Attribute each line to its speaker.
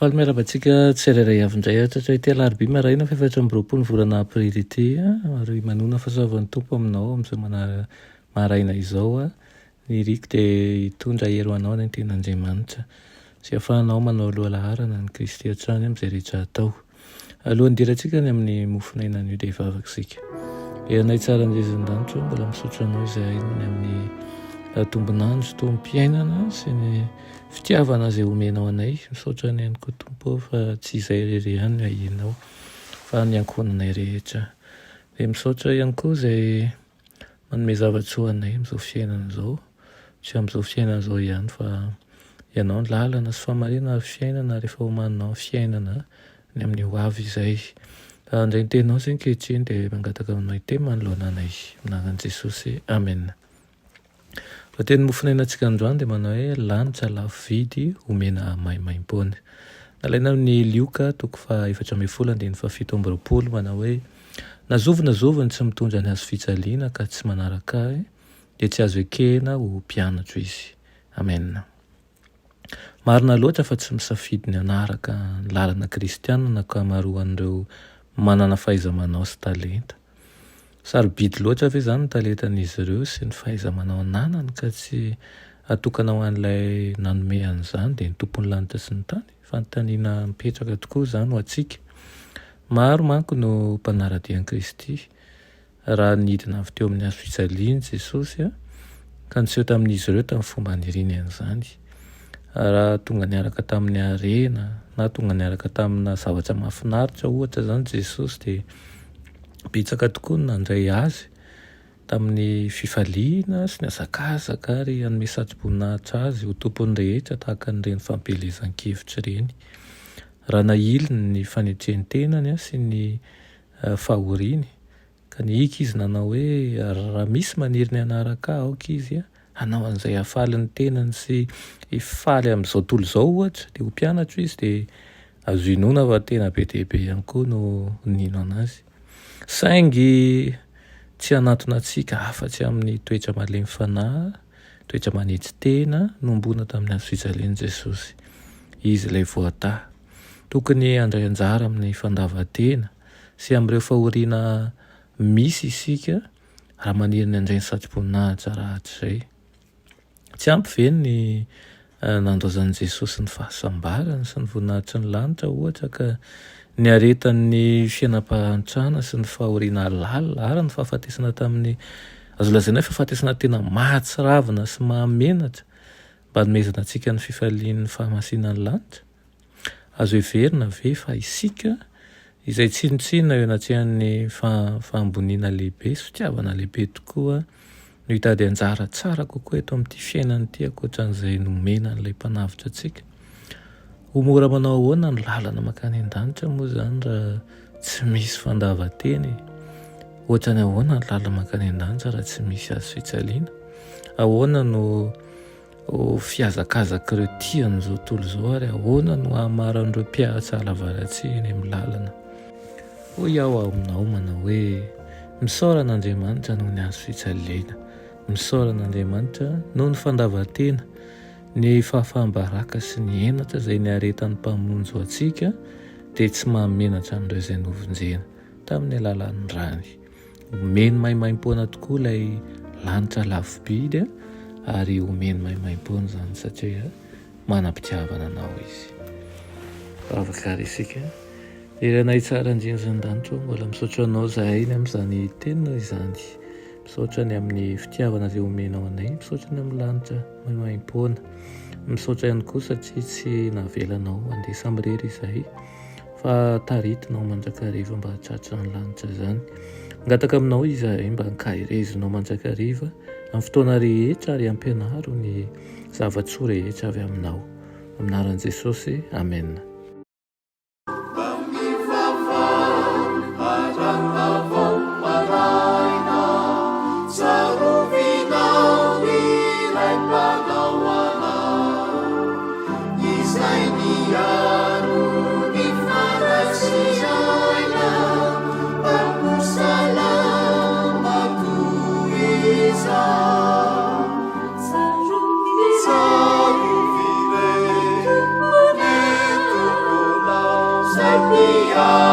Speaker 1: Faly miarabantsika tsirairay avindray atratra ity alarobia maraina fa 4 volana aprily ity ary manona fahasoavan'ny tompo aminao amin'izao maraina izao ny riko dia hitondra hero anao ny ten'Andriamanitra sy ahafahanao manao aloha-laharana ny Kristy hatrany amin'izay rehetra atao. Alohan'ny dirantsika ny amin'ny mofinaina an'io dia hivavaka isika. Eranay tsara ny Jezodanitro, mbola misaotra anao izahay ny amin'ny tombonandro tombom-piainana sy ny fitiavana izay omenao anay. Misaotra ny ihany koa tompo fa tsy izay irery ihany no ahianao fa ny ankohonanay rehetra. Dia misaotra ihany koa izay manome zava-tsoa anay amin'izao fiainana izao, tsy amin'izao fiainana izao ihany fa ianao ny lalana sy famarinana fiainana rehefa homaninao fiainana ny amin'ny ho avy izay. Andray ny teninao izay ankehitriny dia mangataka aminao iteny manoloana anay. Anaran'i Jesosy, amen. Teny mofinainantsika androany dia manao hoe lanitra lafo vidy omena maimaim-poana. Nalaina amin'ny Lioka 4:17 manao hoe nazovonazoviny tsy mitondra ny azo fijaliana ka tsy manaraka ahy dia tsy azo ekehana ho mpianatro izy. Amen. Marina loatra fa tsy misafidy ny anaraka ny lalana kristianina na ankamaroan'ireo manana fahaiza-manao sy talenta. Sarobidy loatra ve izany ny talentan'izy ireo sy ny fahaiza-manao ananany ka tsy atokana ho an'ilay nanome an'izany dia ny tompon'ny lanitra sy ny tany. Fanontaniana mipetraka tokoa izany ho antsika. Maro manko no mpanara-dian'i Kristy raha nidina avy teo amin'ny hazo fijaliany Jesosy ka niseho tamin'izy ireo tamin'ny fomba niriny an'izany. Raha tonga niaraka tamin'ny harena na tonga niaraka tamina zavatra mahafinaritra ohatra izany Jesosy dia betsaka tokoa ny nandray azy tamin'ny fifaliana sy ny hazakazaka ary hanome satrim-boninahitra azy ho tompony rehetra tahaka n'ireny fampelezan-kevitra ireny. Raha nahiliny ny fanetrehan-tenany sy ny fahoriany ka ny hika izy nanao hoe raha misy maniry ny anaraka aoka izy hanao an'izay hafaly ny tenany sy hifaly amin'izao tontolo izao ohatra dia ho mpianatro izy dia azo inona fa tena be dia be ihany koa no nino anazy. Saingy tsy hanatona antsika afa-tsy amin'ny toetra malemy fanahy, toetra manetsy tena nombona tamin'ny hazo fijalian'i Jesosy. Izy ilay voatà. Tokony handray anjara amin'ny fandavan-tena sy amin'ireo fahoriana misy isika raha maniry ny handray ny satrim-boninahitra rahatrizay. Tsy ampy ve ny nandozan'i Jesosy ny fahasambarana sy ny voninahitry ny lanitra ohatra ka ny aretan'ny fiainam-pahantrana sy ny fahoriana lalina ary ny fahafatesana tamin'ny azo lazaina hoe fahafatesana tena mahatsiravina sy mahamenatra mba nomezana antsika ny fifalian'ny fahamasinan'ny lanitra. Azo heverina ve fa isika izay tsinontsina eo anatrehany fahamboniana lehibe sy fitiavana lehibe tokoa no hitady anjara tsara kokoa eto amin'ity fiainana ity ankoatran'izay nomena n'ilay mpanavitra antsika. Ho mora manao ahoana ny lalana mankany an-danitra moa izany raha tsy misy fandavan-teny. Ohatra ny ahoana ny lalana mankany an-danitra raha tsy misy hazo fijaliana. Ahoana no fihazakazaka ireo tia an'izao tontolo izao ary ahoana no hahamaran'ireo mpiahatra halavaratsy eny amin'ny lalana. Hoy aho aminao manao hoe misaorana Andriamanitra noho ny hazo fijaliana. Misaorana Andriamanitra noho ny fandavan-tena, ny fahafahambaraka sy ny henatra izay ny aretan'ny mpamonjo antsika dia tsy mahamenatra an'ireo izay novonjena tamin'ny alalan'ny rany. Omeny maimaim-poana tokoa ilay lanitra lafo bidy ary omeny maimaim-poana izany satria manam-pitiavana anao izy. Afaka isika. Eranay tsara Jezodanitro, mbola misaotra anao izahay amin'izany tenina izany. Misaotra ny amin'ny fitiavana izay omenao anay, misaotra ny amin'ny lanitra maimaim-poana. Misaotra ihany koa satria tsy navelanao handeha samirery izahay fa taritinao mandrakariva mba hahatratra ny lanitra izany. Ngataka aminao izahay mba hankahirezinao mandrakariva amin'ny fotoana rehetra ary hampianaro ny zava-tsoa rehetra avy aminao. Aminaran'i Jesosy, amen.
Speaker 2: ka